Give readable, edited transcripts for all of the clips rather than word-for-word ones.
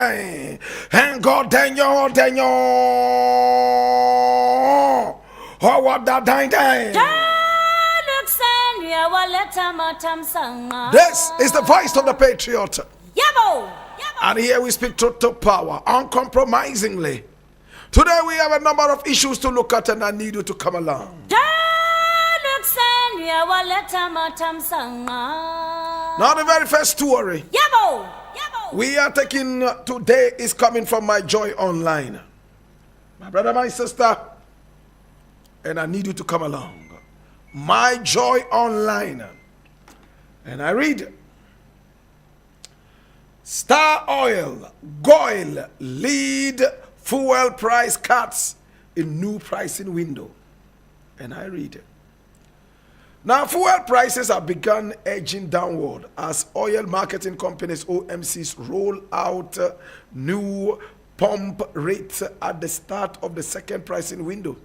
And God Daniel. Oh, what that dying. This is the voice of the Patriot. And here we speak truth to power, uncompromisingly. Today we have a number of issues to look at, and I need you to come along. Now the very first story we are taking today is coming from My Joy Online. My brother, my sister, and I need you to come along. My Joy Online. And I read, Star Oil, GOIL lead fuel price cuts in new pricing window. And I read it. Now, fuel prices have begun edging downward as oil marketing companies, OMCs, roll out new pump rates at the start of the second pricing window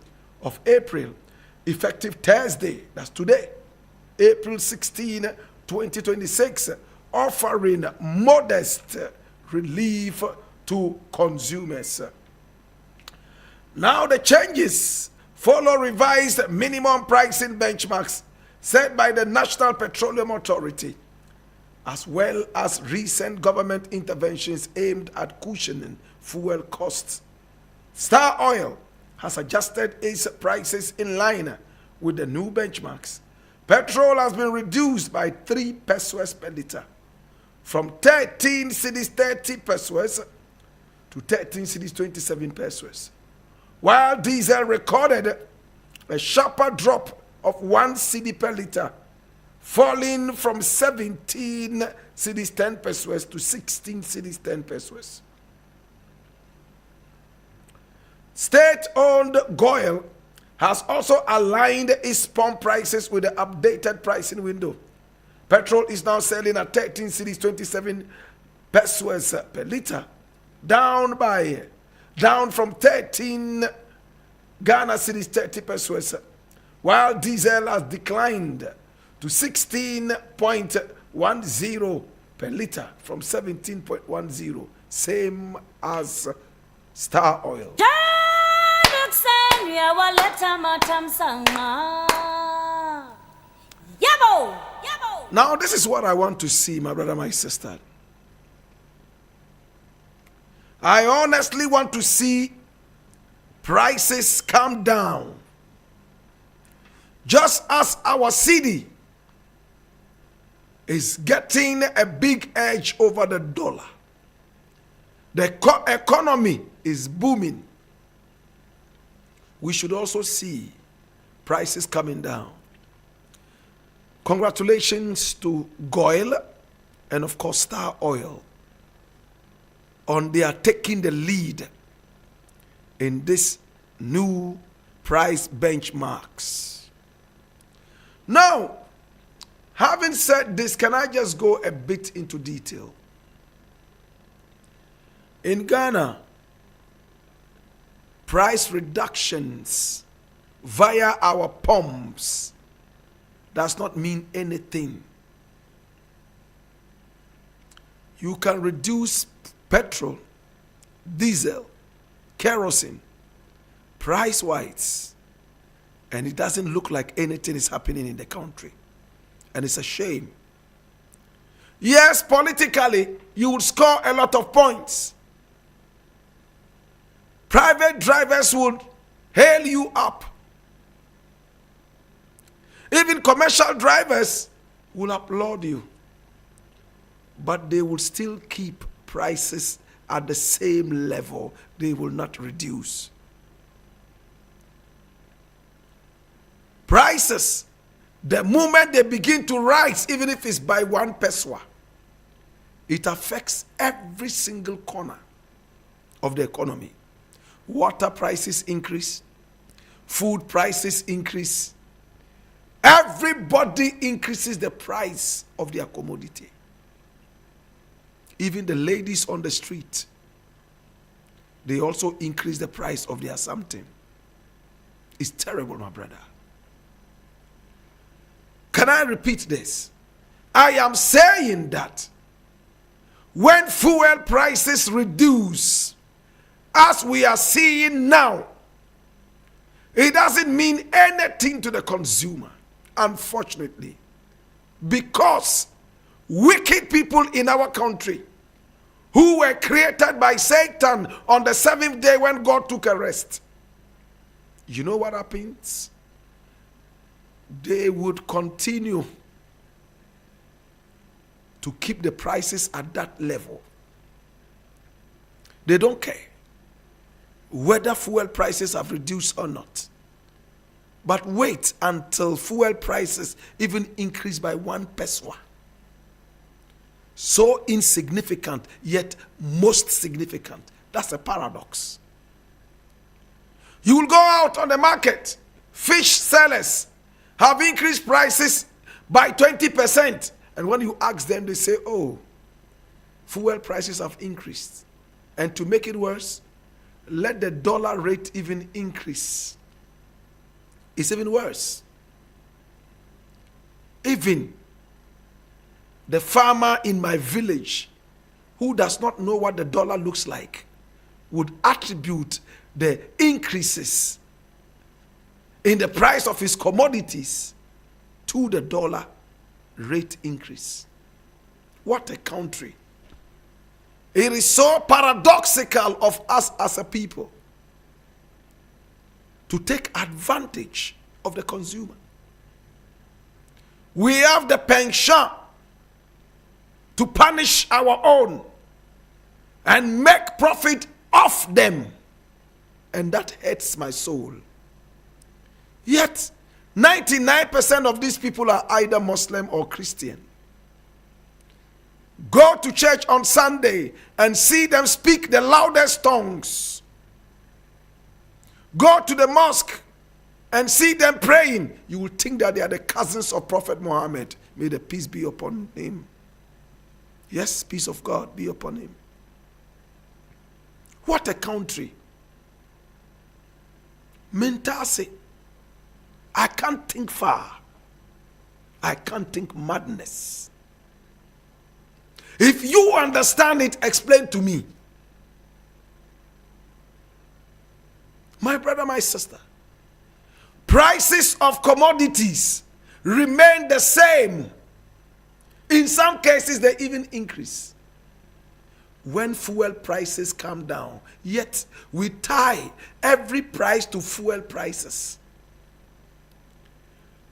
of April, effective Thursday, that's today, April 16, 2026, offering modest relief to consumers. Now the changes follow revised minimum pricing benchmarks set by the National Petroleum Authority, as well as recent government interventions aimed at cushioning fuel costs. Star Oil has adjusted its prices in line with the new benchmarks. Petrol has been reduced by 3 pesos per liter, from 13 cedis 30 pesos to 13 cedis 27 pesos, while diesel recorded a sharper drop of 1 cedi per liter, falling from 17 cedis 10 pesos to 16 cedis 10 pesos. State-owned GOIL has also aligned its pump prices with the updated pricing window. Petrol is now selling at 13 cedis 27 pesos per liter, down from 13 Ghana cedis 30 pesos, while diesel has declined to 16.10 per liter from 17.10, same as Star Oil. Now this is what I want to see, my brother, my sister. I honestly want to see prices come down, just as our city is getting a big edge over the dollar. The economy is booming. We should also see prices coming down. Congratulations to GOIL and of course Star Oil on they are taking the lead in this new price benchmarks. Now, having said this, can I just go a bit into detail? In Ghana, price reductions via our pumps does not mean anything. You can reduce petrol, diesel, kerosene, price-wise, and it doesn't look like anything is happening in the country. And it's a shame. Yes, politically, you would score a lot of points. Private drivers would hail you up. Even commercial drivers will applaud you. But they will still keep prices at the same level. They will not reduce. Prices, the moment they begin to rise, even if it's by 1 peso, it affects every single corner of the economy. Water prices increase, food prices increase. Everybody increases the price of their commodity. Even the ladies on the street, they also increase the price of their something. It's terrible, my brother. Can I repeat this? I am saying that when fuel prices reduce, as we are seeing now, it doesn't mean anything to the consumer, unfortunately, because wicked people in our country who were created by Satan on the seventh day when God took a rest, you know what happens? They would continue to keep the prices at that level. They don't care whether fuel prices have reduced or not. But wait until fuel prices even increase by 1 peso. So insignificant, yet most significant. That's a paradox. You will go out on the market, fish sellers have increased prices by 20%. And when you ask them, they say, oh, fuel prices have increased. And to make it worse, let the dollar rate even increase. It's even worse. Even the farmer in my village who does not know what the dollar looks like would attribute the increases in the price of his commodities to the dollar rate increase. What a country. It is so paradoxical of us as a people to take advantage of the consumer. We have the penchant to punish our own and make profit off them. And that hurts my soul. Yet, 99% of these people are either Muslim or Christian. Go to church on Sunday and see them speak the loudest tongues. Go to the mosque and see them praying. You will think that they are the cousins of Prophet Muhammad. May the peace be upon him. Yes, peace of God be upon him. What a country. Mentasi. I can't think far. I can't think madness. If you understand it, explain to me. My brother, my sister, prices of commodities remain the same. In some cases, they even increase. When fuel prices come down, yet we tie every price to fuel prices.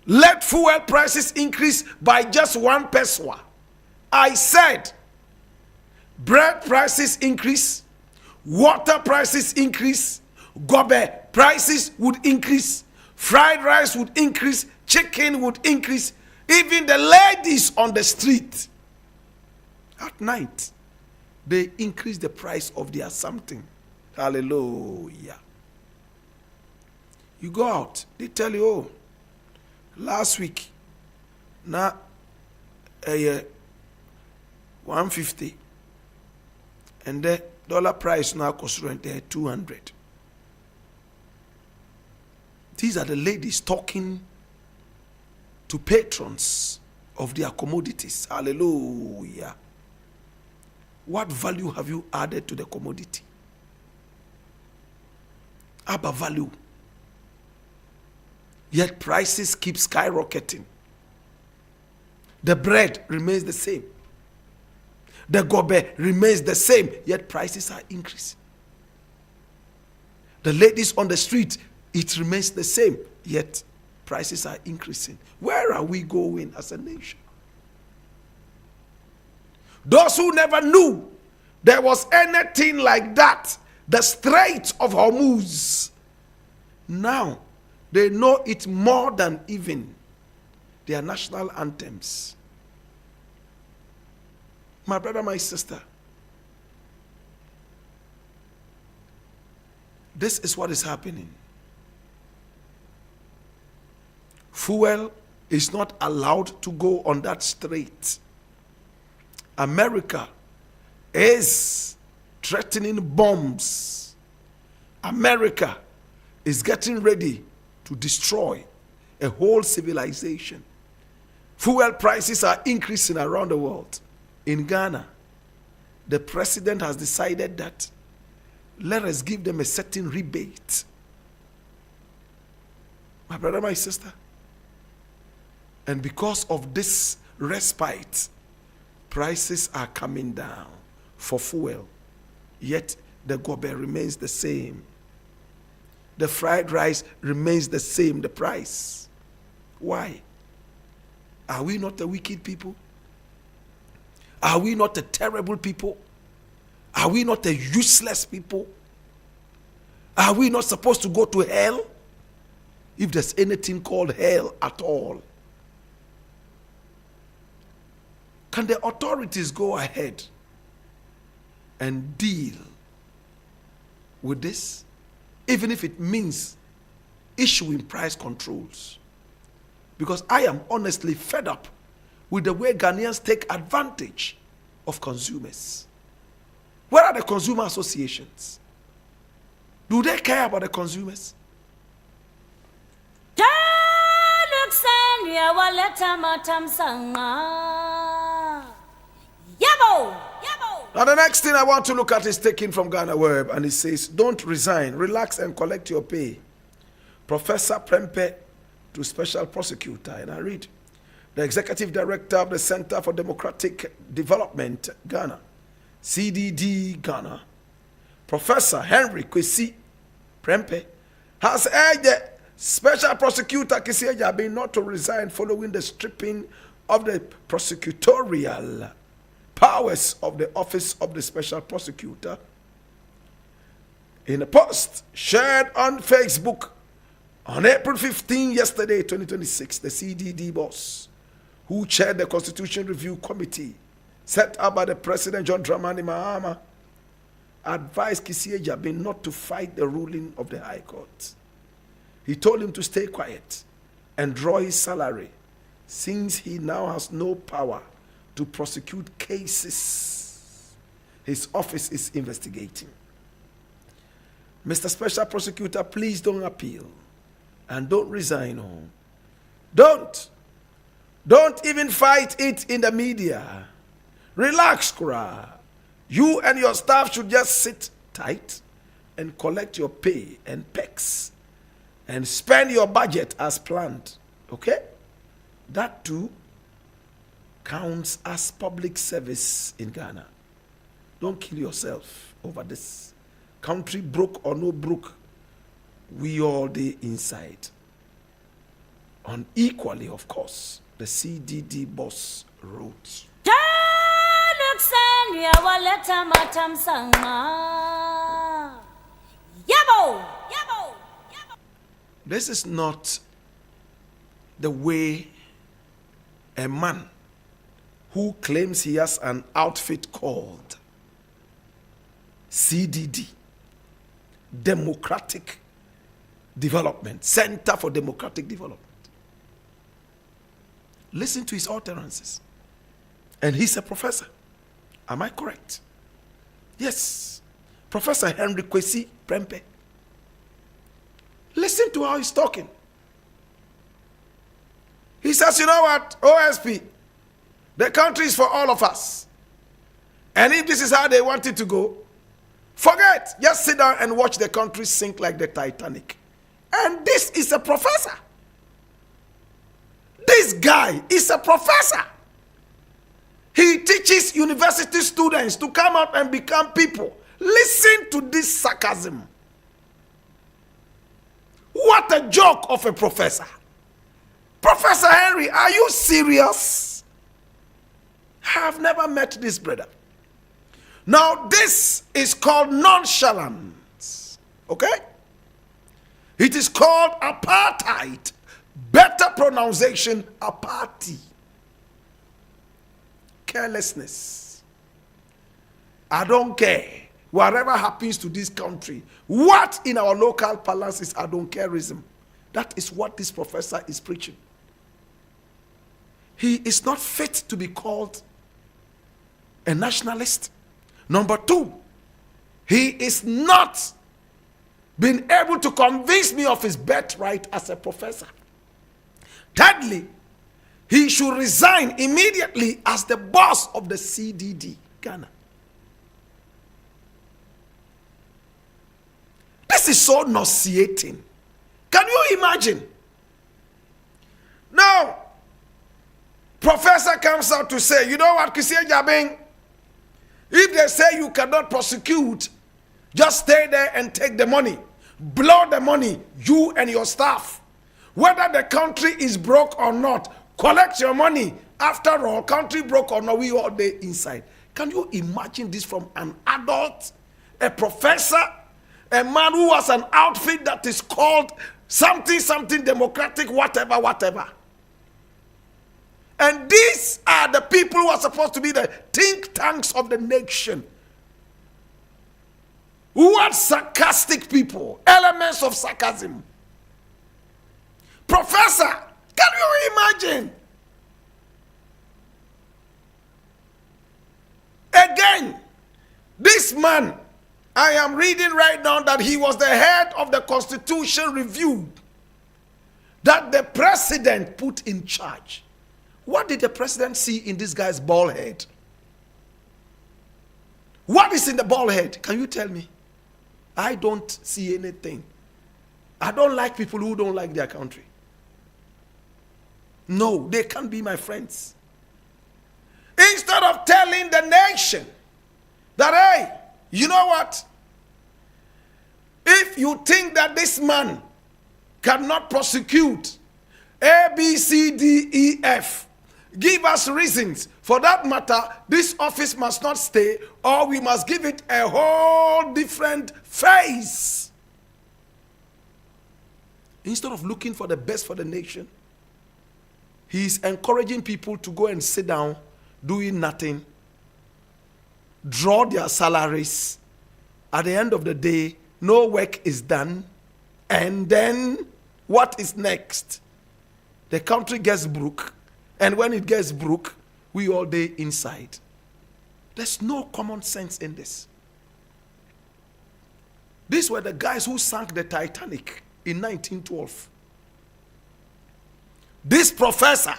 Let fuel prices increase by just 1 peso. I said, bread prices increase, water prices increase, gobe prices would increase, fried rice would increase, chicken would increase, even the ladies on the street at night, they increase the price of their something. Hallelujah. You go out, they tell you, oh, last week, now, 150, and the dollar price now costs 200. These are the ladies talking to patrons of their commodities. Hallelujah. What value have you added to the commodity? Abba value. Yet prices keep skyrocketing. The bread remains the same. The gobe remains the same, yet prices are increasing. The ladies on the street, it remains the same, yet prices are increasing. Where are we going as a nation? Those who never knew there was anything like that, the Strait of Hormuz, now they know it more than even their national anthems. My brother, my sister, this is what is happening. Fuel is not allowed to go on that strait. America is threatening bombs. America is getting ready to destroy a whole civilization. Fuel prices are increasing around the world. In Ghana, the president has decided that let us give them a certain rebate. My brother, my sister. And because of this respite, prices are coming down for fuel. Yet the gobe remains the same. The fried rice remains the same, the price. Why? Are we not a wicked people? Are we not a terrible people? Are we not a useless people? Are we not supposed to go to hell? If there's anything called hell at all. Can the authorities go ahead and deal with this? Even if it means issuing price controls. Because I am honestly fed up with the way Ghanaians take advantage of consumers. Where are the consumer associations? Do they care about the consumers? Now the next thing I want to look at is taken from Ghana Web, and it says, don't resign, relax and collect your pay. Professor Prempe to Special Prosecutor. And I read, the Executive Director of the Center for Democratic Development, Ghana, CDD Ghana, Professor Henry Kwesi Prempe, has urged the Special Prosecutor Kisi Ejabi not to resign following the stripping of the prosecutorial powers of the Office of the Special Prosecutor. In a post shared on Facebook on April 15, yesterday, 2026, the CDD boss, who chaired the Constitution Review Committee set up by the President John Dramani Mahama, advised Kisi Ejabi not to fight the ruling of the High Court. He told him to stay quiet and draw his salary, since he now has no power to prosecute cases his office is investigating. Mr. Special Prosecutor, please don't appeal and don't resign. Don't even fight it in the media. Relax, Kura. You and your staff should just sit tight and collect your pay and pecs and spend your budget as planned. Okay? That too counts as public service in Ghana. Don't kill yourself over this. Country broke or no broke, we all day inside. Unequally, of course, the CDD boss wrote. This is not the way a man who claims he has an outfit called CDD, Democratic Development, Center for Democratic Development. Listen to his utterances. And he's a professor. Am I correct? Yes. Professor Henry Kwesi Prempe. Listen to how he's talking. He says, you know what, OSP, the country is for all of us. And if this is how they want it to go, forget. Just sit down and watch the country sink like the Titanic. And this is a professor. This guy is a professor. He teaches university students to come out and become people. Listen to this sarcasm. What a joke of a professor. Professor Henry, are you serious? I have never met this brother. Now, this is called nonchalance. Okay? It is called apartheid. Better pronunciation, apartheid. Carelessness. I don't care. Whatever happens to this country, what in our local palace is I don't careism. That is what this professor is preaching. He is not fit to be called a nationalist. Number two, he is not been able to convince me of his birthright as a professor. Thirdly, he should resign immediately as the boss of the CDD Ghana. This is so nauseating. Can you imagine? Now, professor comes out to say, you know what, Christian Jabing? If they say you cannot prosecute, just stay there and take the money. Blow the money, you and your staff. Whether the country is broke or not, collect your money. After all, country broke or not, we all day inside. Can you imagine this from an adult, a professor, a man who has an outfit that is called something, something democratic, whatever, whatever. And these are the people who are supposed to be the think tanks of the nation. Who are sarcastic people, elements of sarcasm. Professor, can you imagine? Again, this man, I am reading right now that he was the head of the Constitution Review that the president put in charge. What did the president see in this guy's bald head? What is in the bald head? Can you tell me? I don't see anything. I don't like people who don't like their country. No, they can't be my friends. Instead of telling the nation that, hey, you know what? If you think that this man cannot prosecute A, B, C, D, E, F, give us reasons. For that matter, this office must not stay, or we must give it a whole different face. Instead of looking for the best for the nation, he's encouraging people to go and sit down, doing nothing, draw their salaries. At the end of the day, no work is done. And then, what is next? The country gets broke. And when it gets broke, we all day inside. There's no common sense in this. These were the guys who sank the Titanic in 1912. This professor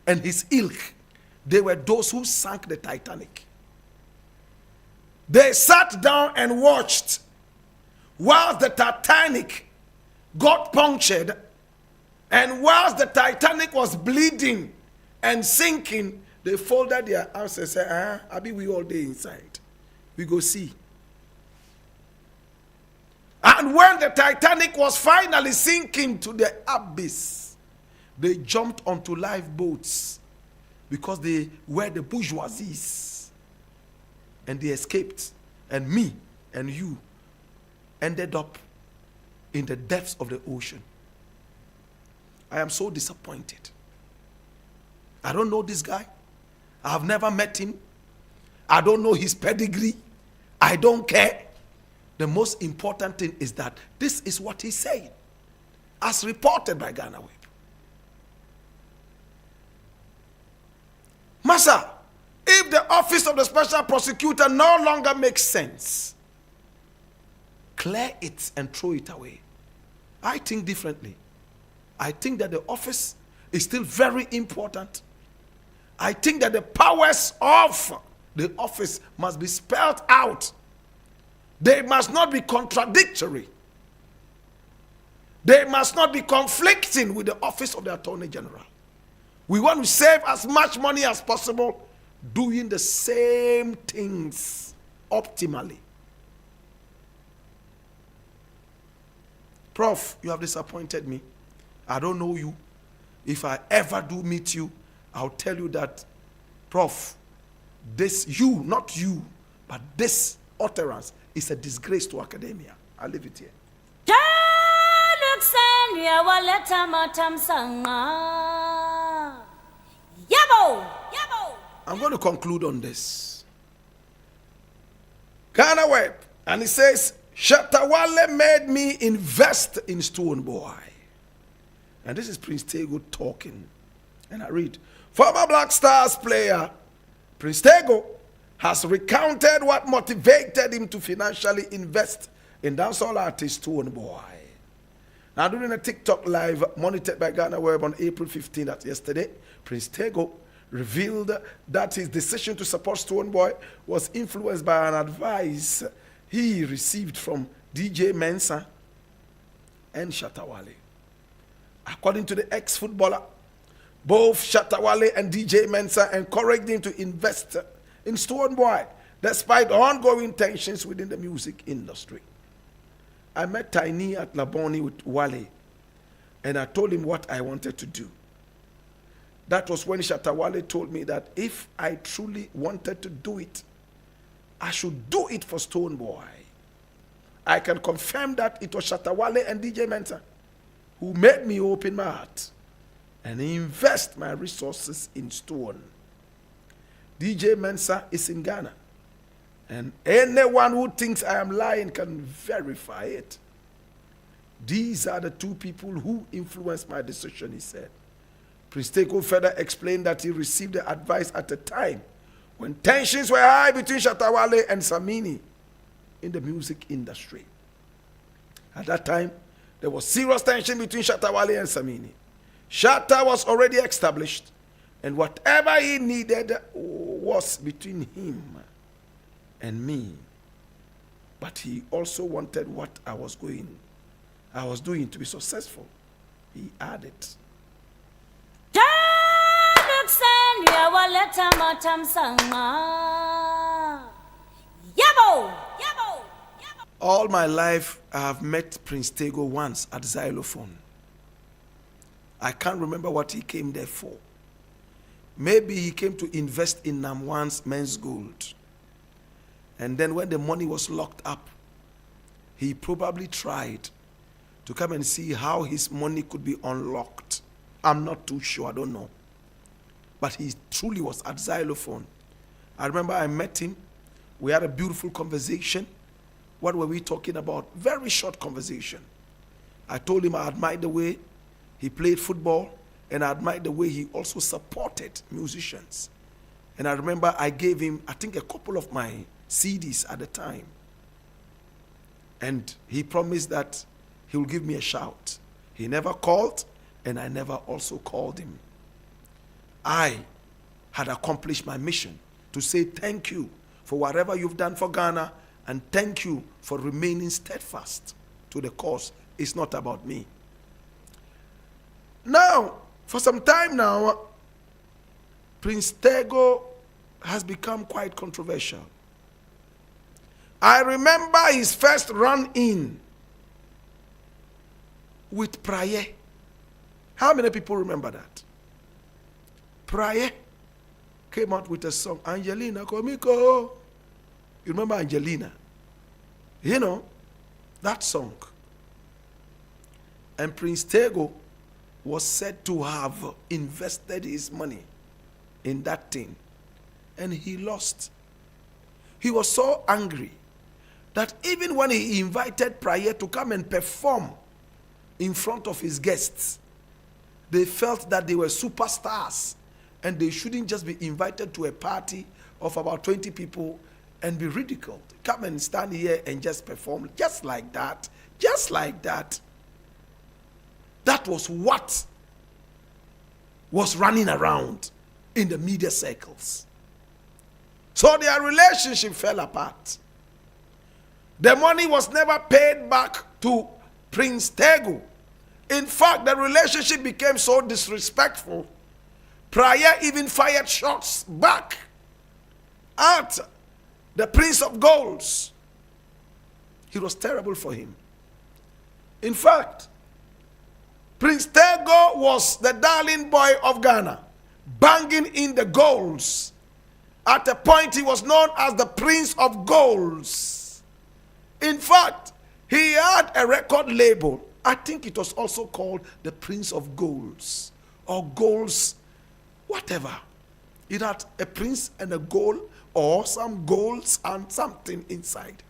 and his ilk, they were those who sank the Titanic. They sat down and watched whilst the Titanic got punctured, and whilst the Titanic was bleeding and sinking, they folded their arms and said, Abi, we all day inside. We go see. And when the Titanic was finally sinking to the abyss, they jumped onto lifeboats because they were the bourgeoisies. And they escaped. And me and you ended up in the depths of the ocean. I am so disappointed. I don't know this guy. I have never met him. I don't know his pedigree. I don't care. The most important thing is that this is what he's saying, as reported by Ghana Web. Master, if the office of the special prosecutor no longer makes sense, clear it and throw it away. I think differently. I think that the office is still very important. I think that the powers of the office must be spelled out. They must not be contradictory. They must not be conflicting with the office of the Attorney General. We want to save as much money as possible doing the same things optimally. Prof, you have disappointed me. I don't know you. If I ever do meet you, I'll tell you that, Prof, this, you, not you, but this utterance is a disgrace to academia. I'll leave it here. I'm going to conclude on this. Ghana Web, and it says, Shatawale made me invest in Stone Boy. And this is Prince Tego talking. And I read, former Black Stars player Prince Tego has recounted what motivated him to financially invest in dancehall artist Stone Boy. Now, during a TikTok live monitored by Ghana Web on April 15, that's yesterday, Prince Tego revealed that his decision to support Stone Boy was influenced by an advice he received from DJ Mensa, and Shatta Wale. According to the ex-footballer, both Shatta Wale and DJ Mensa encouraged him to invest in Stonebwoy, despite ongoing tensions within the music industry. I met Tiny at Laboni with Wale, and I told him what I wanted to do. That was when Shatta Wale told me that if I truly wanted to do it, I should do it for Stonebwoy. I can confirm that it was Shatta Wale and DJ Mensa who made me open my heart and invest my resources in Stone. DJ Mensa is in Ghana, and anyone who thinks I am lying can verify it. These are the two people who influenced my decision, he said. Prince Tego further explained that he received the advice at a time when tensions were high between Shatta Wale and Samini in the music industry. At that time, there was serious tension between Shatta Wale and Samini. Shatta was already established, and whatever he needed was between him and me. But he also wanted what I was doing to be successful. He added. All my life, I have met Prince Tego once at Xylophone. I can't remember what he came there for. Maybe he came to invest in Namwan's men's gold. And then when the money was locked up, he probably tried to come and see how his money could be unlocked. I'm not too sure, I don't know. But he truly was at Xylophone. I remember I met him. We had a beautiful conversation. What were we talking about? Very short conversation. I told him I admired the way he played football, and I admired the way he also supported musicians. And I remember I gave him, I think, a couple of my CDs at the time. And he promised that he will give me a shout. He never called, and I never also called him. I had accomplished my mission to say thank you for whatever you've done for Ghana, and thank you for remaining steadfast to the cause. It's not about me. Now, for some time now, Prince Tego has become quite controversial. I remember his first run-in with Prayer. How many people remember that? Prayer came out with a song, Angelina Komiko. You remember Angelina? You know, that song. And Prince Tego was said to have invested his money in that thing. And he lost. He was so angry that even when he invited Prayer to come and perform in front of his guests, they felt that they were superstars and they shouldn't just be invited to a party of about 20 people and be ridiculed. Come and stand here and just perform just like that. Just like that. That was what was running around in the media circles. So their relationship fell apart. The money was never paid back to Prince Tego. In fact, the relationship became so disrespectful. Prayer even fired shots back at the Prince of Golds. It was terrible for him. In fact, Prince Tego was the darling boy of Ghana, banging in the golds. At a point, he was known as the Prince of Golds. In fact, he had a record label. I think it was also called the Prince of Golds or Golds, whatever. It had a prince and a gold or some golds and something inside.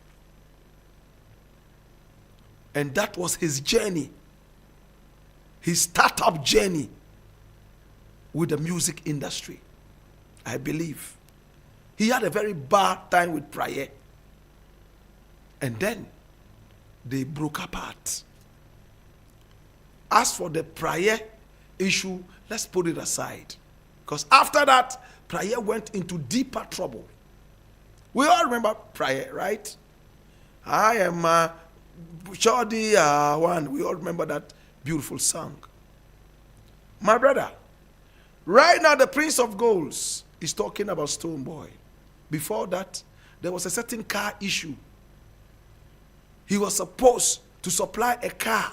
And that was his journey, his startup journey with the music industry, I believe. He had a very bad time with Prayer. And then they broke apart. As for the Prayer issue, let's put it aside. Because after that, Prayer went into deeper trouble. We all remember Prayer, right? I am Shorty one. We all remember that beautiful song. My brother, right now the Prince of Goals is talking about Stone Boy. Before that, there was a certain car issue. He was supposed to supply a car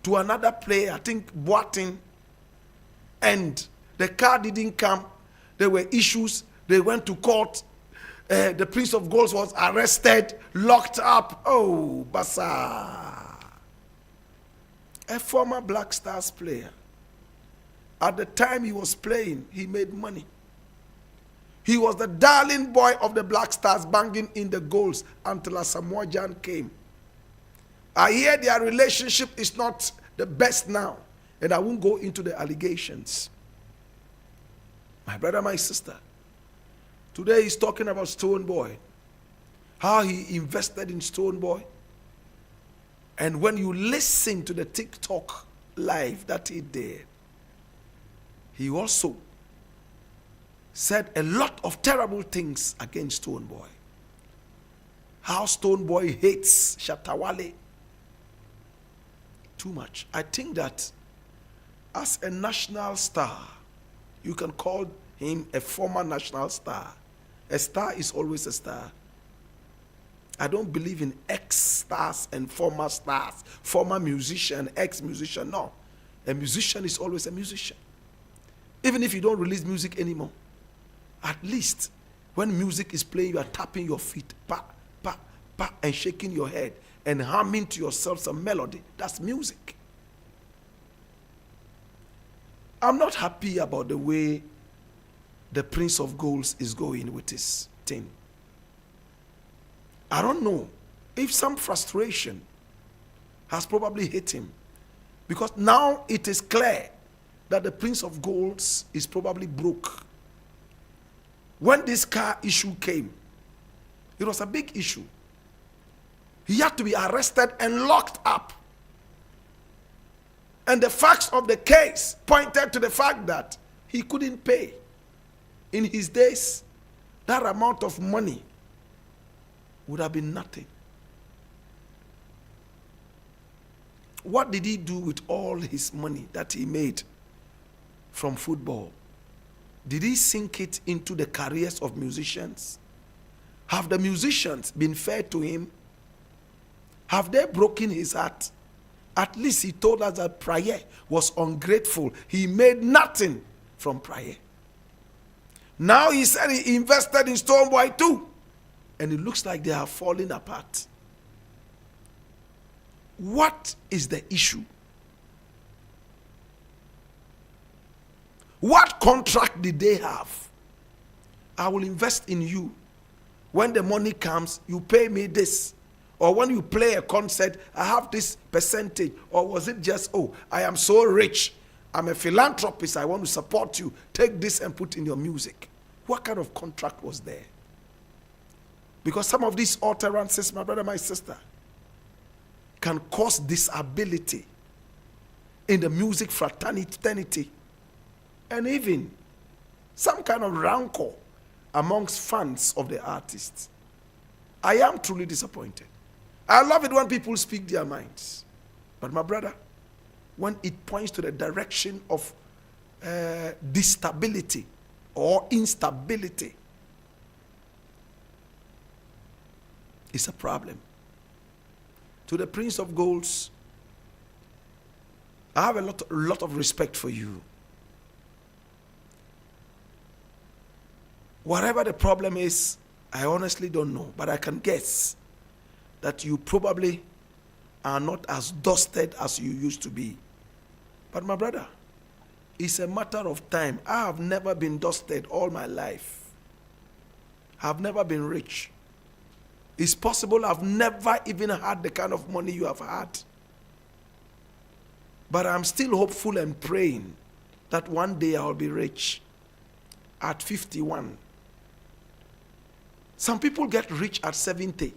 to another player, I think Boateng, and the car didn't come. There were issues. They went to court. The Prince of Goals was arrested, locked up. Oh, Basa. A former Black Stars player. At the time he was playing, he made money. He was the darling boy of the Black Stars, banging in the goals until a Samoa Jan came. I hear their relationship is not the best now, and I won't go into the allegations. My brother, my sister, today he's talking about Stone Boy, how he invested in Stone Boy. And when you listen to the TikTok live that he did, he also said a lot of terrible things against Stone Boy. How Stone Boy hates Shatawale too much. I think that as a national star, you can call him a former national star. A star is always a star. I don't believe in ex-stars and former stars, former musician, ex-musician. No. A musician is always a musician. Even if you don't release music anymore, at least when music is playing, you are tapping your feet, pa, pa, pa, and shaking your head and humming to yourself some melody. That's music. I'm not happy about the way the Prince of Goals is going with his thing. I don't know if some frustration has probably hit him, because now it is clear that the Prince of Goals is probably broke. When this car issue came, it was a big issue. He had to be arrested and locked up. And the facts of the case pointed to the fact that he couldn't pay. In his days, that amount of money would have been nothing. What did he do with all his money that he made from football? Did he sink it into the careers of musicians? Have the musicians been fair to him? Have they broken his heart? At least he told us that Prayer was ungrateful. He made nothing from Prayer. Now he said he invested in Stone Boy too. And it looks like they are falling apart. What is the issue? What contract did they have? I will invest in you. When the money comes, you pay me this. Or when you play a concert, I have this percentage. Or was it just, oh, I am so rich, I'm a philanthropist, I want to support you, take this and put in your music. What kind of contract was there? Because some of these utterances, my brother, my sister, can cause disability in the music fraternity, and even some kind of rancor amongst fans of the artists. I am truly disappointed. I love it when people speak their minds. But my brother, when it points to the direction of disstability or instability, it's a problem. To the Prince of Goals, I have a lot of respect for you. Whatever the problem is, I honestly don't know, but I can guess that you probably are not as dusted as you used to be. But my brother, it's a matter of time. I have never been dusted all my life. I have never been rich. It's possible I've never even had the kind of money you have had. But I'm still hopeful and praying that one day I'll be rich at 51. Some people get rich at 70.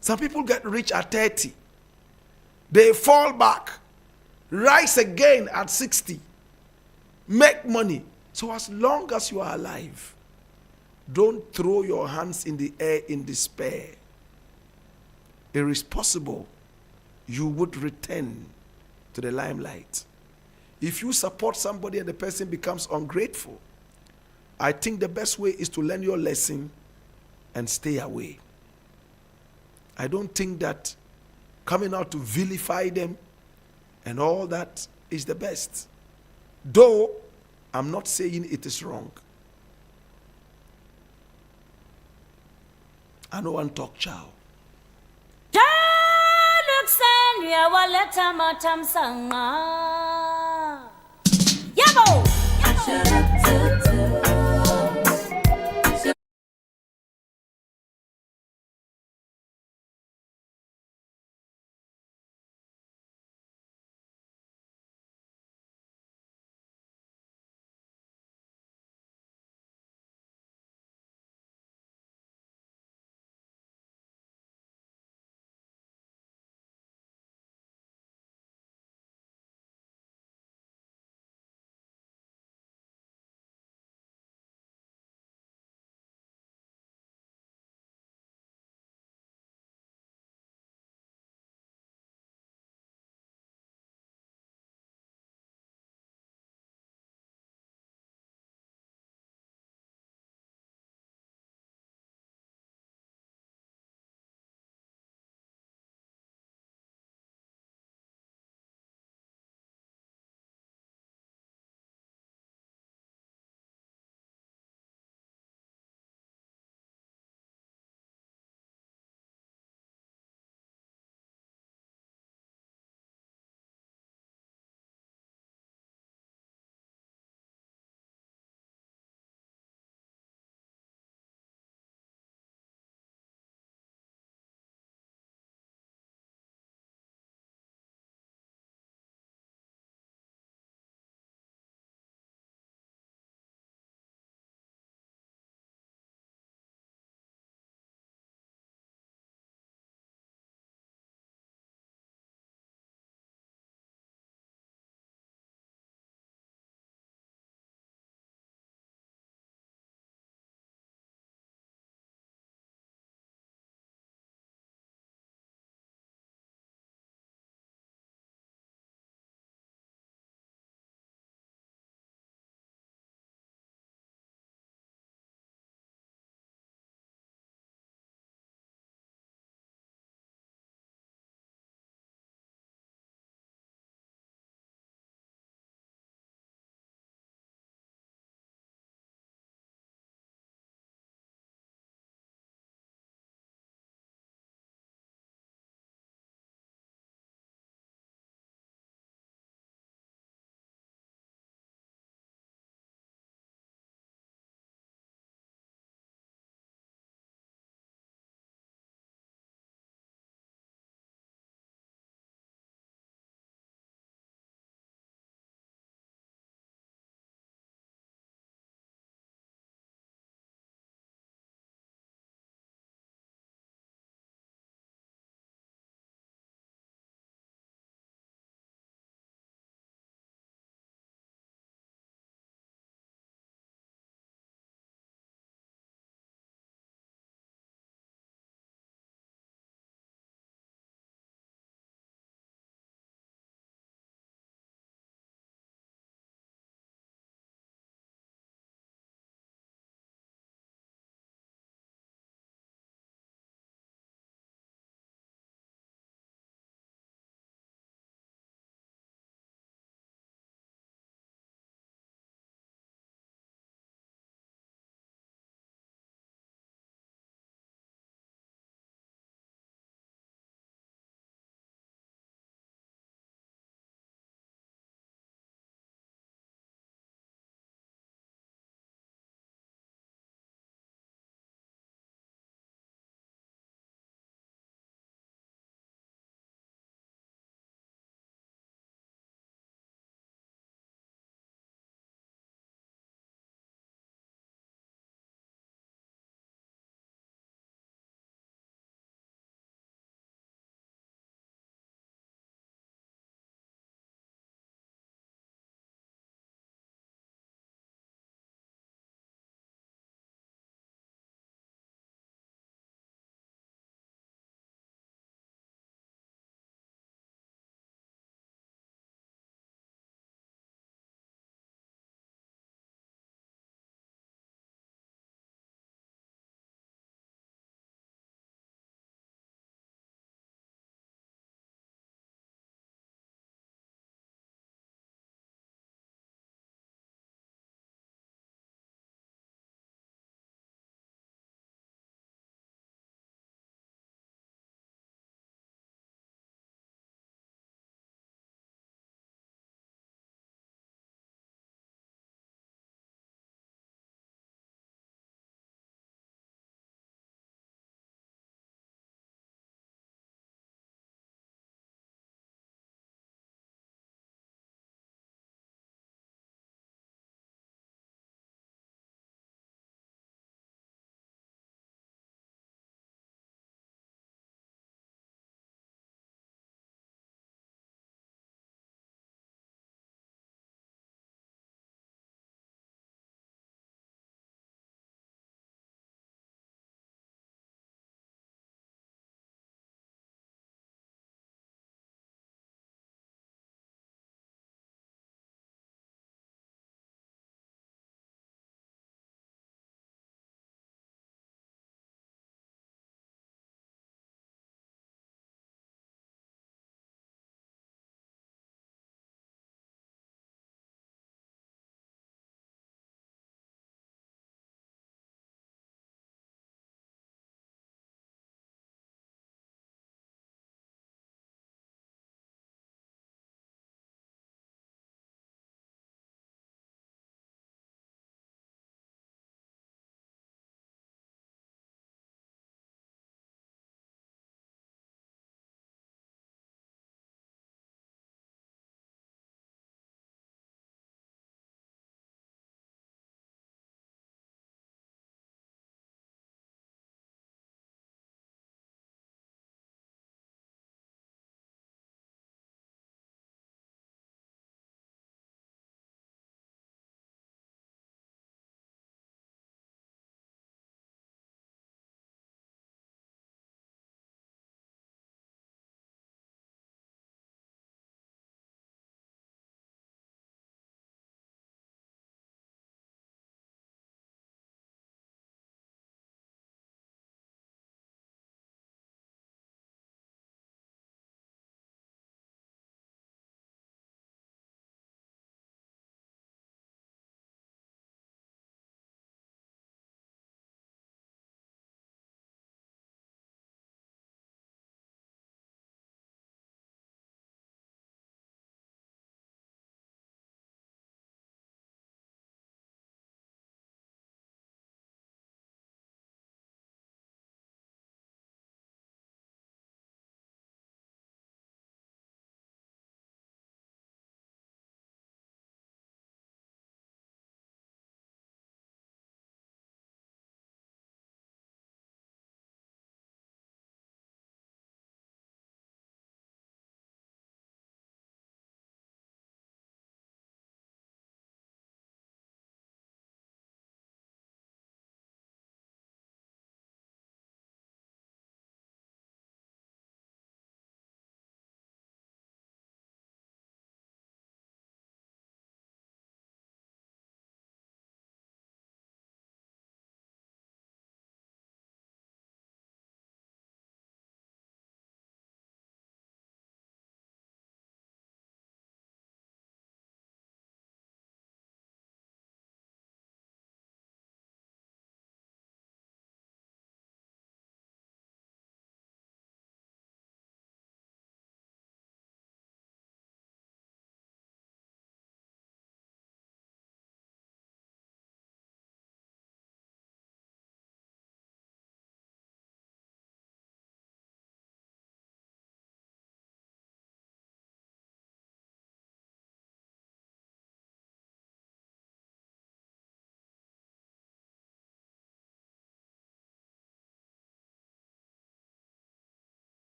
Some people get rich at 30. They fall back, rise again at 60, make money. So as long as you are alive, don't throw your hands in the air in despair. It is possible you would return to the limelight. If you support somebody and the person becomes ungrateful, I think the best way is to learn your lesson and stay away. I don't think that coming out to vilify them and all that is the best. Though I'm not saying it is wrong. I know one talk chow.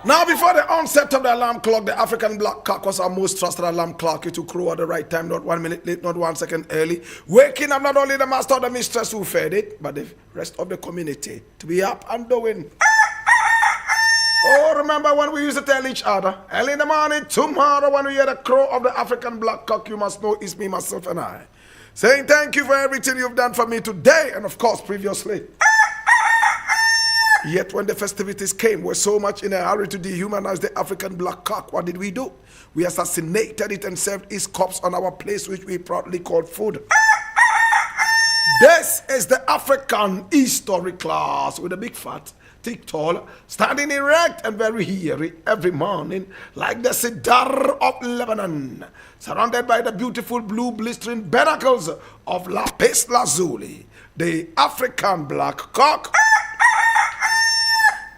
Now, before the onset of the alarm clock, the African black cock was our most trusted alarm clock. It will crow at the right time, not 1 minute late, not 1 second early. Waking up not only the master or the mistress who fed it, but the rest of the community to be up and doing. Oh, remember when we used to tell each other, early in the morning, tomorrow when we hear the crow of the African black cock, you must know it's me, myself, and I. Saying thank you for everything you've done for me today and, of course, previously. Yet when the festivities came, we're so much in a hurry to dehumanize the African black cock. What did we do? We assassinated it and served its corpse on our place, which we proudly called food. This is the African history class with a big fat, thick, tall, standing erect and very hairy every morning like the cedar of Lebanon, surrounded by the beautiful blue blistering pinnacles of lapis lazuli, the African black cock.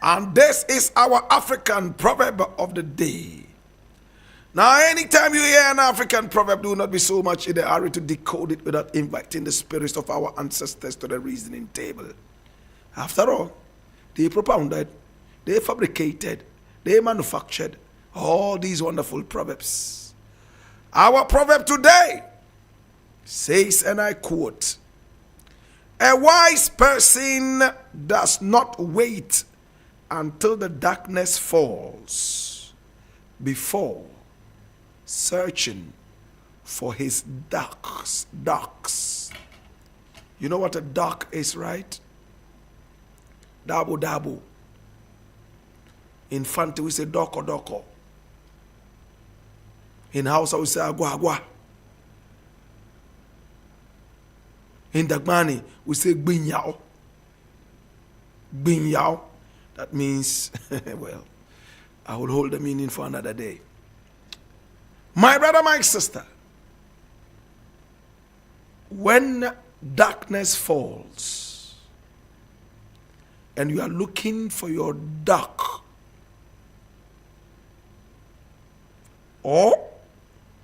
And this is our African proverb of the day. Now, anytime you hear an African proverb, do not be so much in a hurry to decode it without inviting the spirits of our ancestors to the reasoning table. After all, they propounded, they fabricated, they manufactured all these wonderful proverbs. Our proverb today says, and I quote, "A wise person does not wait until the darkness falls before searching for his ducks." You know what a duck is, right? Dabo dabo. In Fante we say doko doko. In Hausa we say agwa agwa. In Dagmani we say gbinyao. Gbinyao. That means, well, I will hold the meaning for another day. My brother, my sister, when darkness falls and you are looking for your duck or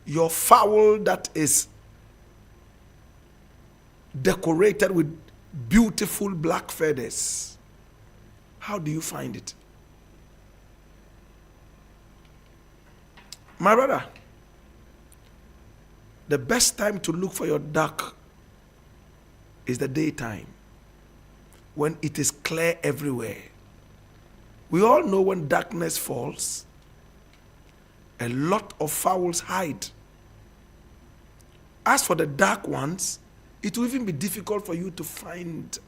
your fowl that is decorated with beautiful black feathers, how do you find it? My brother, the best time to look for your duck is the daytime, when it is clear everywhere. We all know when darkness falls, a lot of fowls hide. As for the dark ones, it will even be difficult for you to find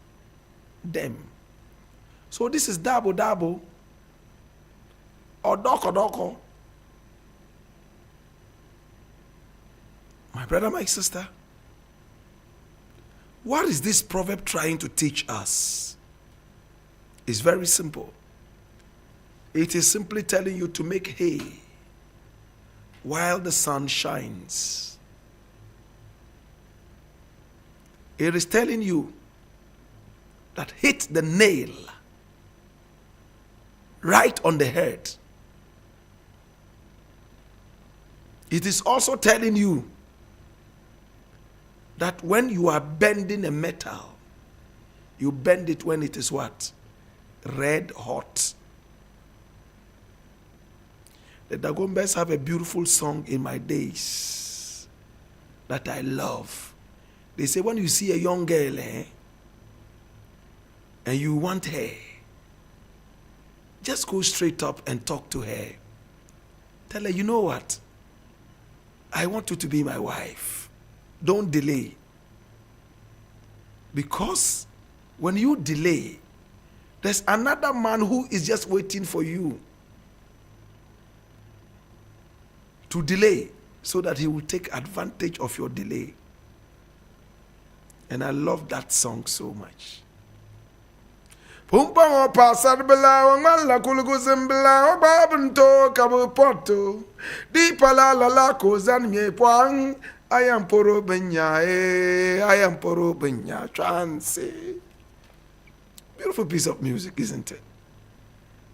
them. So this is dabo dabo or doko doko. My brother, my sister, what is this proverb trying to teach us? It's very simple. It is simply telling you to make hay while the sun shines. It is telling you that hit the nail right on the head. It is also telling you that when you are bending a metal, you bend it when it is what? Red hot. The Dagombes have a beautiful song in my days that I love. They say when you see a young girl and you want her, just go straight up and talk to her. Tell her, you know what? I want you to be my wife. Don't delay. Because when you delay, there's another man who is just waiting for you to delay so that he will take advantage of your delay. And I love that song so much. Pumpa pasar bela ngala kulugusim bela babunto kabupoto di pala la kozan me poang I am poro benya I am poro benya chance. Beautiful piece of music, isn't it?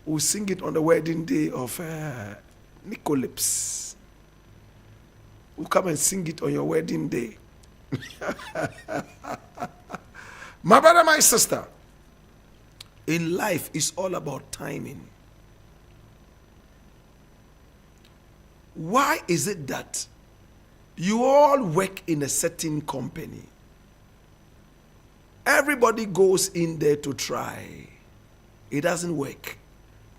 We'll sing it on the wedding day of Nicoleps. We'll come and sing it on your wedding day. My brother, my sister, in life, it's all about timing. Why is it that you all work in a certain company? Everybody goes in there to try. It doesn't work.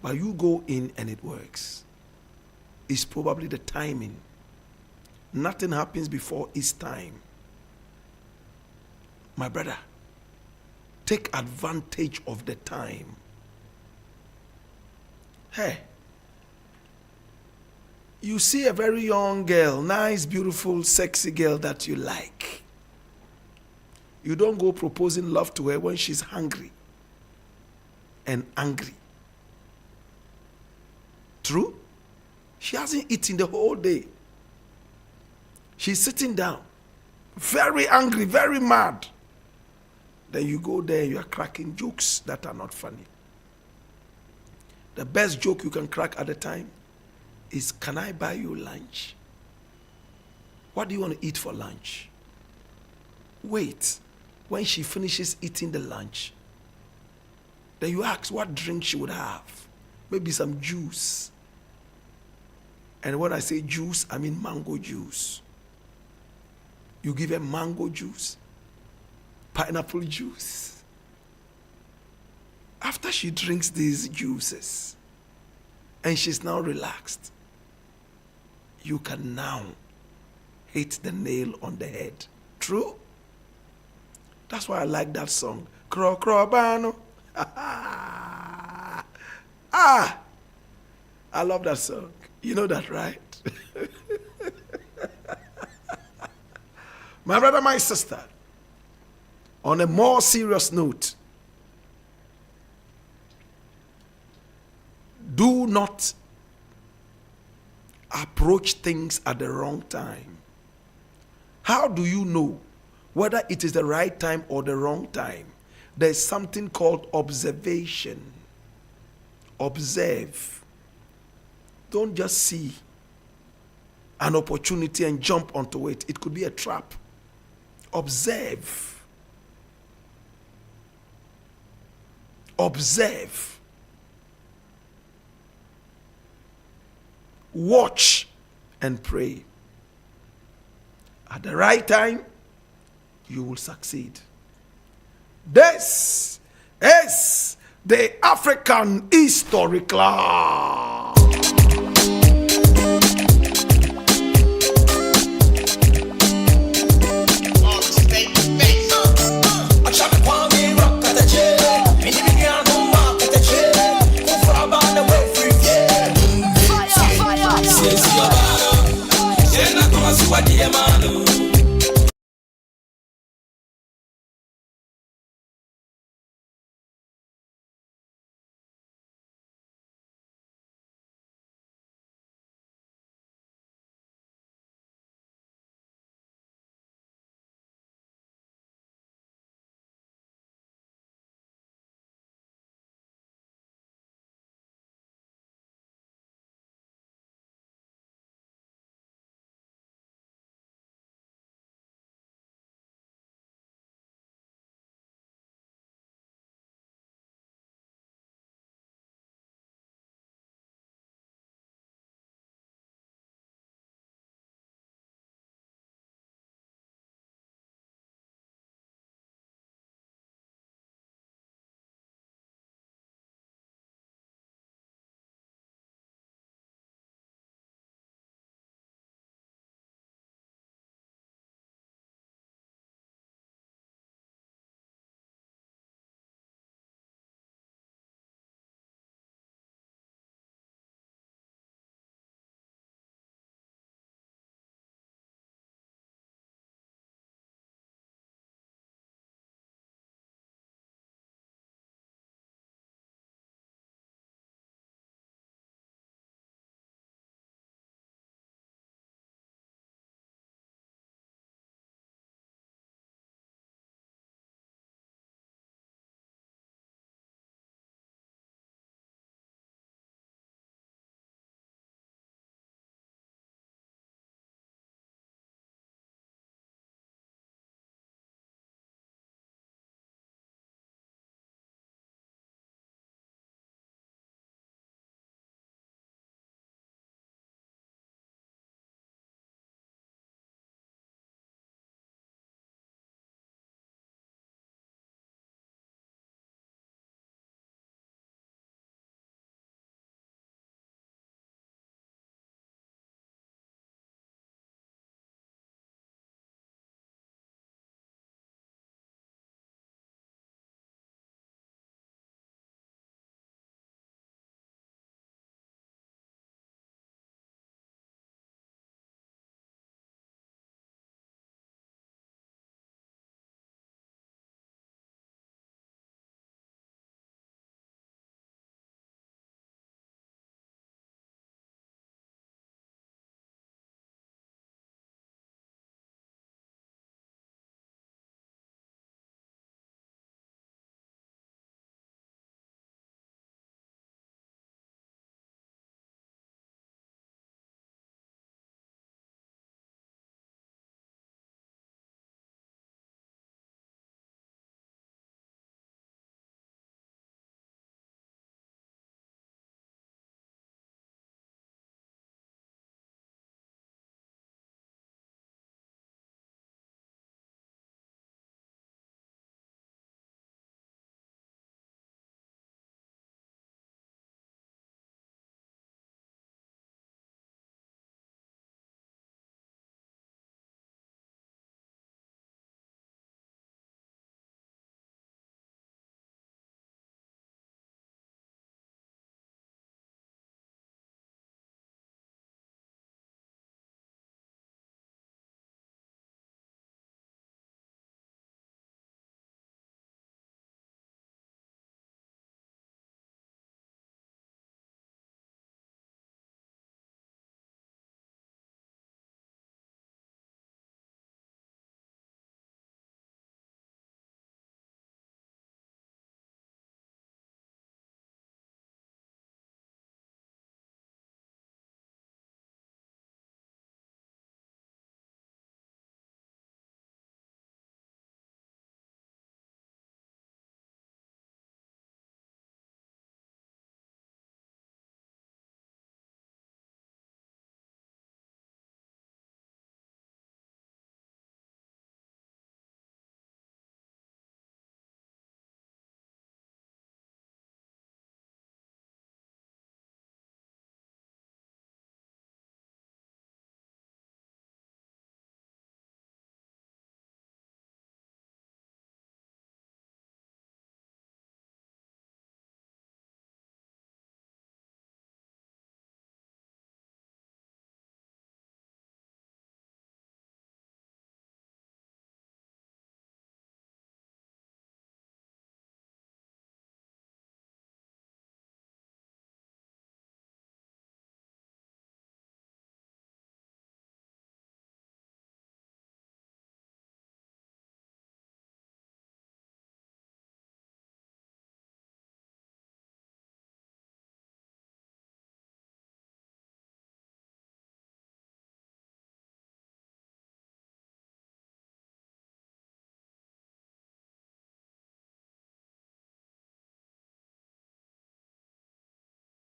But you go in and it works. It's probably the timing. Nothing happens before its time. My brother, take advantage of the time. Hey, you see a very young girl, nice, beautiful, sexy girl that you like. You don't go proposing love to her when she's hungry and angry. True? She hasn't eaten the whole day. She's sitting down, very angry, very mad. Then you go there, you are cracking jokes that are not funny. The best joke you can crack at the time is, can I buy you lunch? What do you want to eat for lunch? Wait, when she finishes eating the lunch, then you ask what drink she would have. Maybe some juice. And when I say juice, I mean mango juice. You give her mango juice, pineapple juice. After she drinks these juices and she's now relaxed, you can now hit the nail on the head. True? That's why I like that song. Cro cro bano. Ah, I love that song. You know that, right? My brother, my sister, on a more serious note, do not approach things at the wrong time. How do you know whether it is the right time or the wrong time? There's something called observation. Observe. Don't just see an opportunity and jump onto it. It could be a trap. Observe. Observe. Watch and pray. At the right time, you will succeed. This is the African History Club.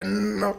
No.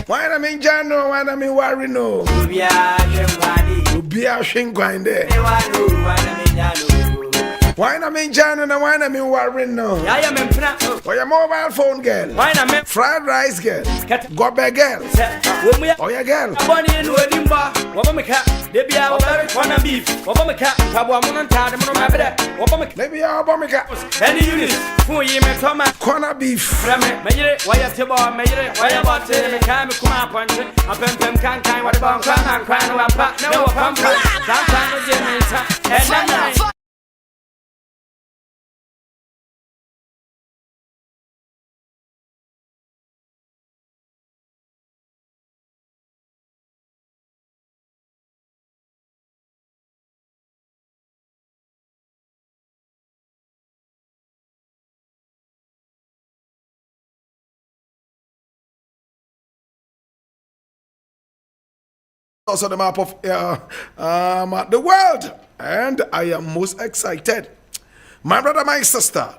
Why I mean Jano, why I mean worry no. Ubia Shingwine there. Why I mean Jano and why I mean worry no. Why your mobile phone girl. Fried rice girl. Gobe girl. Oh yeah girl. Maybe I'll bomb any unit. Corner beef. Also the map of the world, and I am most excited, my brother, my sister.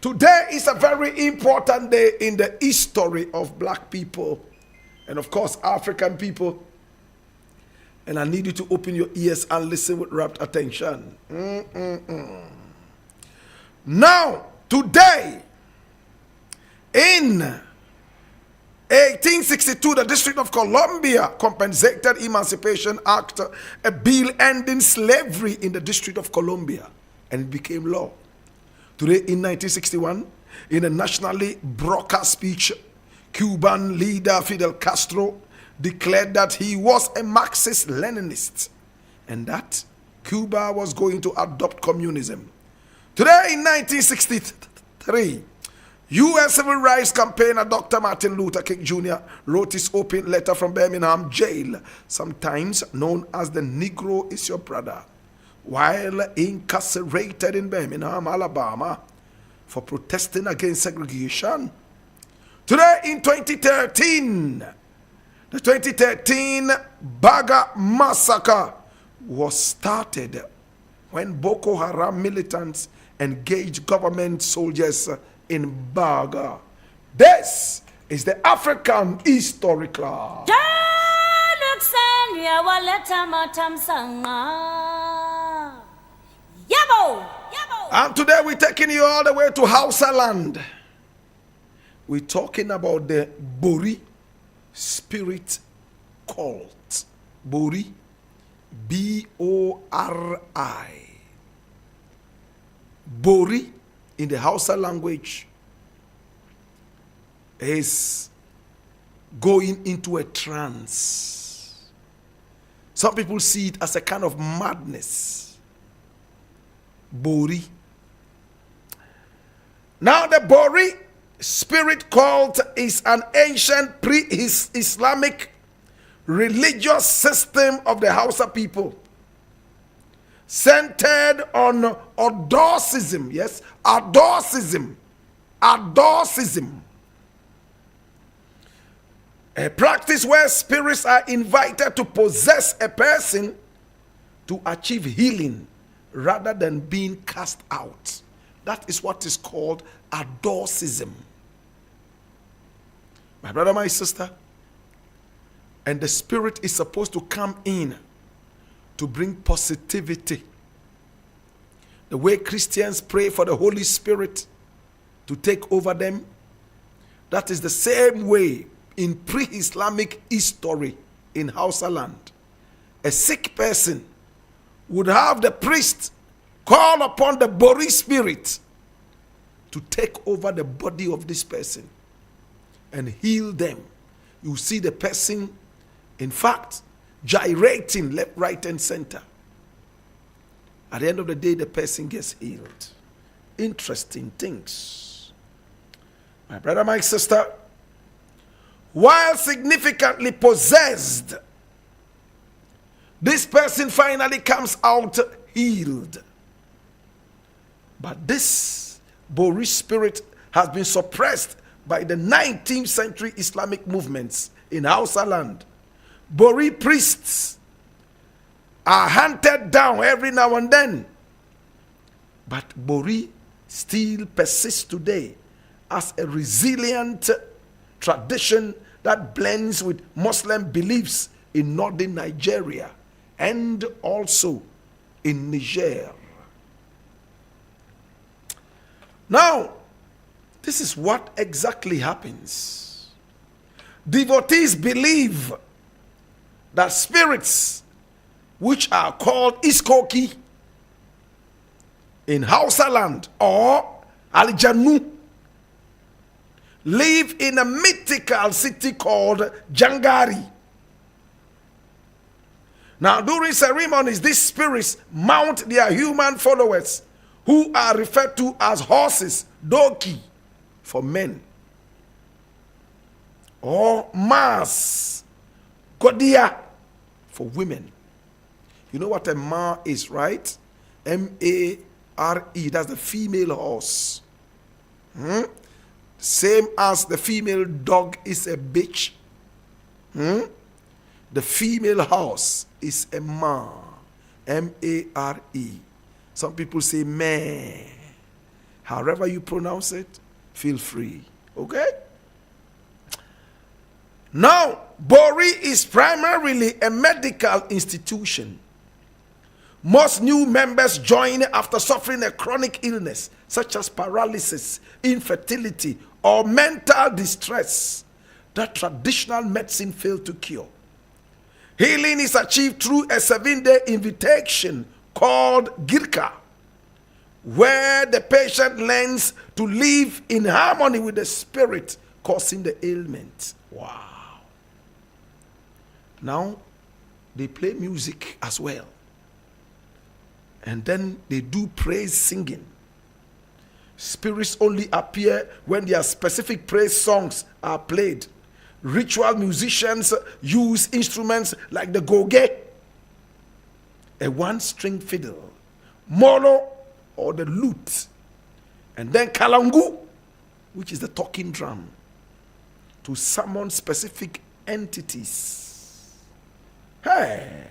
Today is a very important day in the history of black people and of course African people, and I need you to open your ears and listen with rapt attention. Now today in 1862, the District of Columbia compensated Emancipation Act, a bill ending slavery in the District of Columbia, and it became law. Today, in 1961, in a nationally broadcast speech, Cuban leader Fidel Castro declared that he was a Marxist-Leninist and that Cuba was going to adopt communism. Today, in 1963, U.S. Civil Rights campaigner Dr. Martin Luther King Jr. wrote his open letter from Birmingham jail, sometimes known as the Negro is Your Brother, while incarcerated in Birmingham, Alabama, for protesting against segregation. Today, in 2013, the 2013 Baga massacre was started when Boko Haram militants engaged government soldiers in Baga. This is the African History Club. And today we're taking you all the way to Hausa land. We're talking about the Bori spirit cult. Bori, B-O-R-I. Bori in the Hausa language is going into a trance. Some people see it as a kind of madness. Bori. Now the Bori spirit cult is an ancient pre-Islamic religious system of the Hausa people, centered on adorcism. Yes, adorcism. Adorcism. A practice where spirits are invited to possess a person to achieve healing rather than being cast out. That is what is called adorcism. My brother, my sister, and the spirit is supposed to come in to bring positivity. The way Christians pray for the Holy Spirit to take over them, that is the same way in pre-Islamic history in Hausa land. A sick person would have the priest call upon the Bori spirit to take over the body of this person and heal them. You see the person, in fact, gyrating left, right, and center. At the end of the day, the person gets healed. Interesting things. My brother, my sister, while significantly possessed, this person finally comes out healed. But this Bori spirit has been suppressed by the 19th century Islamic movements in Hausa land. Bori priests are hunted down every now and then. But Bori still persists today as a resilient tradition that blends with Muslim beliefs in northern Nigeria and also in Niger. Now, this is what exactly happens. Devotees believe that spirits, which are called Iskoki in Hausa land or Aljanu, live in a mythical city called Jangari. Now, during ceremonies, these spirits mount their human followers, who are referred to as horses, doki, for men, or mas, kodia, for women. You know what a ma is, right? M-A-R-E, that's the female horse. Same as the female dog is a bitch. The female horse is a ma, M-A-R-E. Some people say meh. However you pronounce it, feel free. Okay? Now, Bori is primarily a medical institution. Most new members join after suffering a chronic illness, such as paralysis, infertility, or mental distress. that traditional medicine failed to cure. Healing is achieved through a 7-day invitation called Girka, where the patient learns to live in harmony with the spirit causing the ailment. Wow. Now, they play music as well. And then they do praise singing. Spirits only appear when their specific praise songs are played. Ritual musicians use instruments like the goge, a one-string fiddle, molo, or the lute, and then kalangu, which is the talking drum, to summon specific entities. Hey!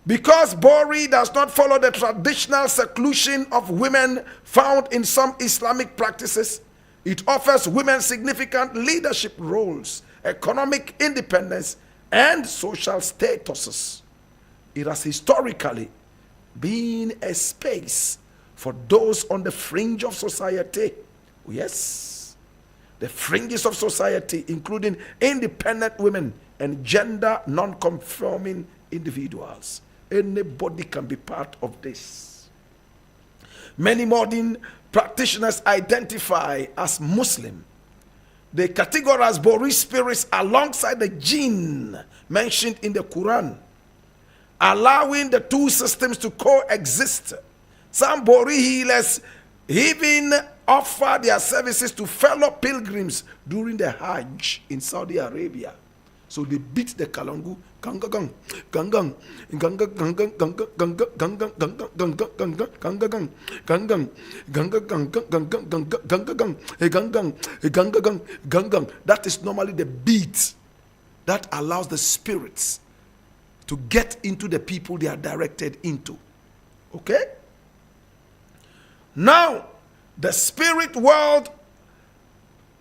Because Bori does not follow the traditional seclusion of women found in some Islamic practices, it offers women significant leadership roles, economic independence, and social statuses. It has historically been a space for those on the fringe of society. Yes, the fringes of society, including independent women and gender non-conforming individuals. Anybody can be part of this. Many modern practitioners identify as Muslim. They categorize Bori spirits alongside the jinn mentioned in the Quran, allowing the two systems to coexist. Some Bori healers even offer their services to fellow pilgrims during the Hajj in Saudi Arabia. So they beat the kalangu, gangagang, gangang, gangang, gangang, gangang, gangang, gangang, gangang, gangang, gangang, gangang, gangang, gangang, gangang, gangang. That is normally the beat that allows the spirits to get into the people they are directed into. Okay? Now, the spirit world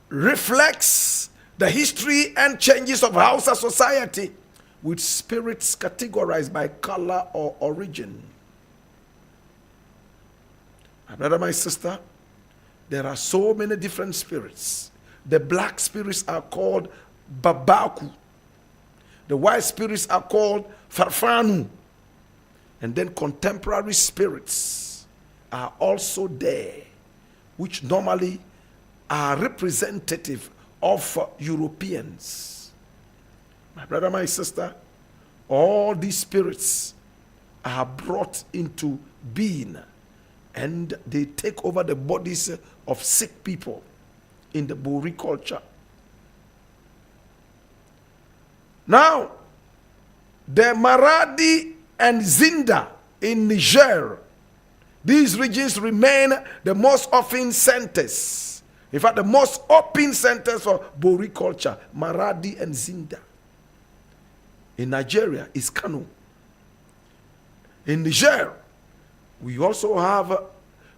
reflects the history and changes of Hausa society, with spirits categorized by color or origin. My brother, my sister, there are so many different spirits. The black spirits are called Babaku. The white spirits are called Farfanu. And then contemporary spirits are also there, which normally are representative of Europeans. My brother, my sister, all these spirits are brought into being and they take over the bodies of sick people in the Bori culture. Now, the Maradi and Zinda in Niger, these regions remain the most often centers. In fact, the most open centers for Bori culture, Maradi and Zinda. In Nigeria is Kano. In Niger, we also have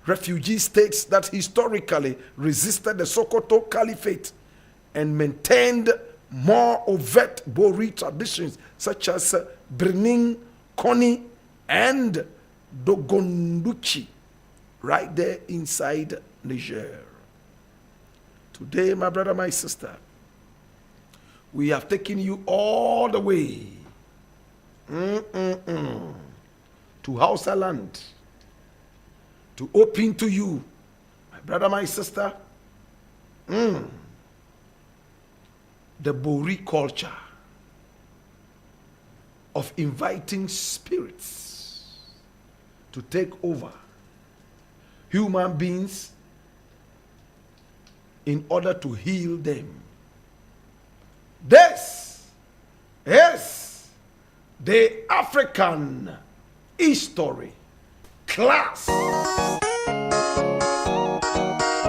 refugee states that historically resisted the Sokoto Caliphate and maintained more overt Bori traditions such as Birnin, Koni, and Dogonduchi, right there inside Niger. Today, my brother, my sister, we have taken you all the way to Hausa land to open to you, my brother, my sister, the Bori culture of inviting spirits to take over human beings in order to heal them. This is the African history class.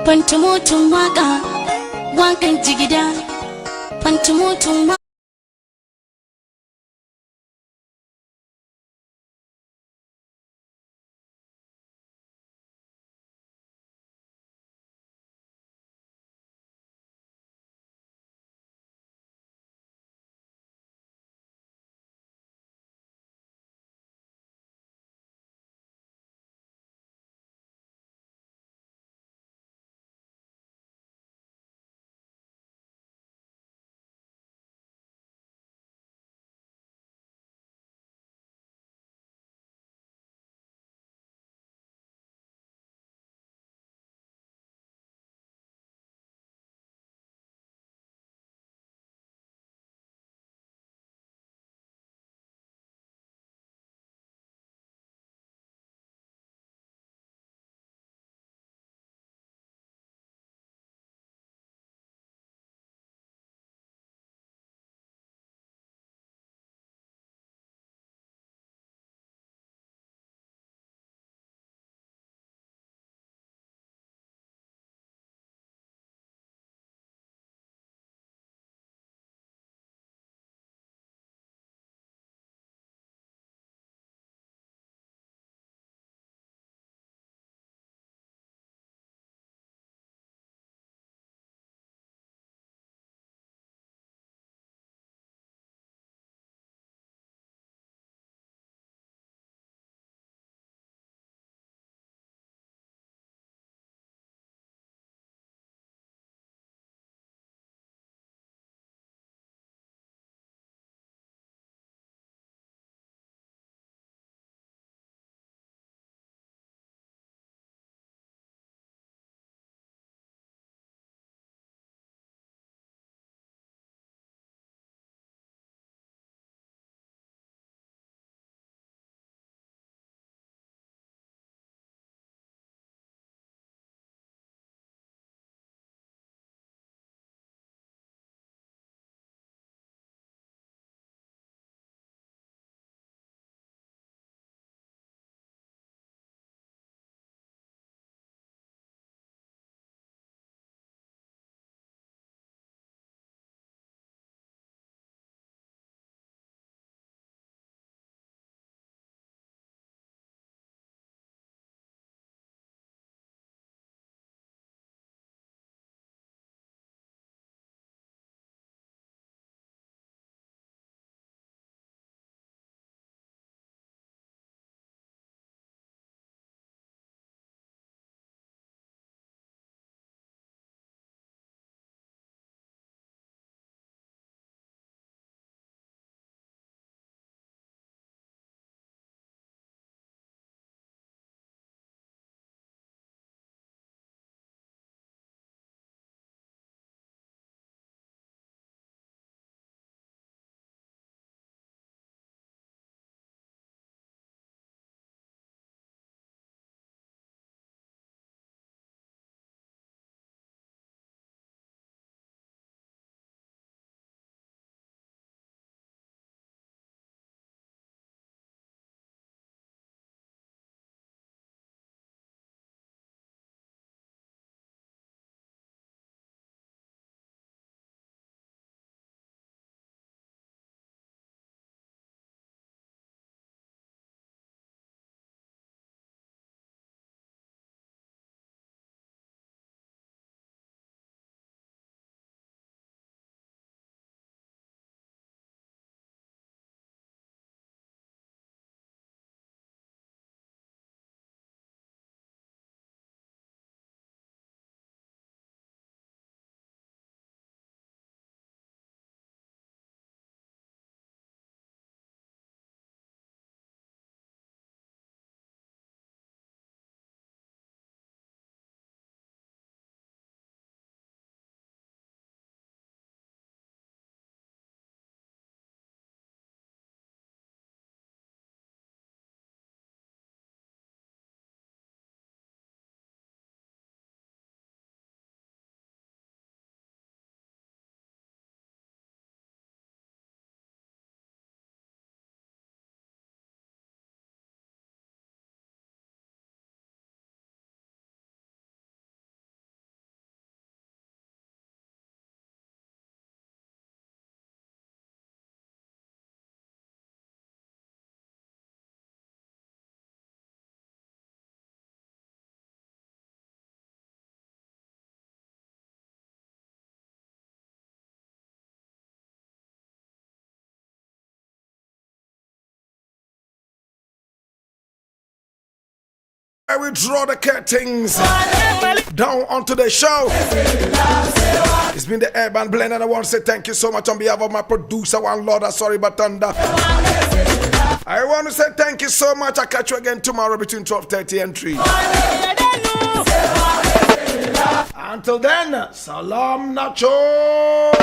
Pantumutun waka, wakan jigida, pantumutun I will draw the curtains down onto the show. It's been the Urban Blend, and I want to say thank you so much on behalf of my producer, One Lord, sorry, Batanda. I want to say thank you so much. I'll catch you again tomorrow between 12:30 and 3. Until then, Salam Nacho.